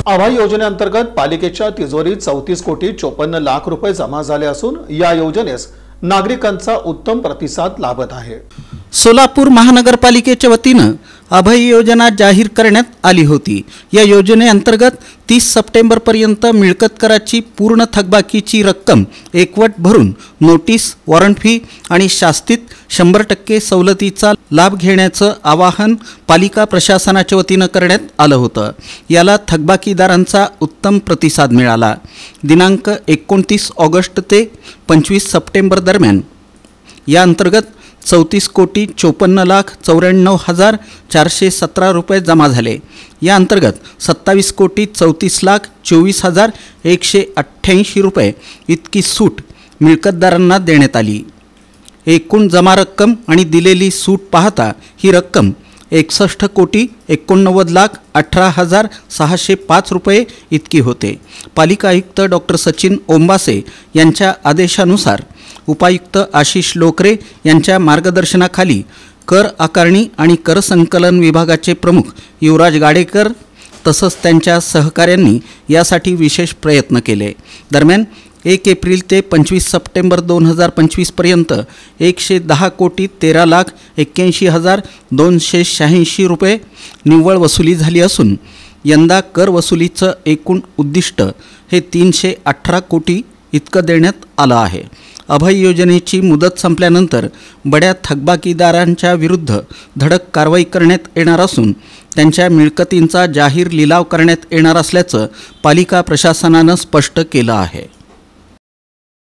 आभाई योजनेअंतर्गत पालिकेच्या तिजोरीत 34 कोटी 54 लाख रुपये जमा झाले असून या योजनेस नागरिकांचा उत्तम प्रतिसाद लाभत आहे। सोलापूर महानगरपालिकेच्या वतीने अभय योजना जाहीर करण्यात आली होती। या योजनेअंतर्गत 30 सप्टेंबर पर्यंत मिळकत कराची पूर्ण थकबाकीची रक्कम एकवट भरून नोटीस, वॉरंट फी आणि शास्तीत 100% सवलतीचा लाभ घेण्याचं आवाहन पालिका प्रशासनाच्या वतीने करण्यात आलं होतं। याला थकबाकीदारांचा उत्तम प्रतिसाद मिळाला। दिनांक 29 ऑगस्ट ते 25 सप्टेंबर दरम्यान या अंतर्गत 34 कोटी 54 लाख 94 हजार 417 रुपये जमा झाले। या अंतर्गत 27 कोटी 34 लाख 24 हजार 188 रुपये इतकी सूट मिळकतदारांना देण्यात आली। एकूण जमा रक्कम आणि दिलेली सूट पाहता ही रक्कम 61 कोटी 89 लाख 18 हजार 605 रुपये इतकी होते। पालिका आयुक्त डॉक्टर सचिन ओंबासे यांच्या आदेशानुसार उपायुक्त आशिष लोकरे यांच्या मार्गदर्शनाखाली कर आकारणी आणि कर संकलन विभागाचे प्रमुख युवराज गाडेकर तसंच त्यांच्या सहकाऱ्यांनी यासाठी विशेष प्रयत्न केले। दरम्यान 1 एप्रिल ते 25 सप्टेंबर 2025 पर्यंत 110 कोटी 13 लाख 81 हजार 286 रुपये निव्वळ वसुली झाली असून यंदा कर वसुलीचं एकूण उद्दिष्ट हे 318 कोटी इतकं देण्यात आलं आहे। अभय योजनेची मुदत संपल्यानंतर बड्या थकबाकीदारांच्या विरुद्ध धडक कारवाई करण्यात येणार असून त्यांच्या मिळकतींचा जाहीर लिलाव करण्यात येणार असल्याचं पालिका प्रशासनानं स्पष्ट केलं आहे।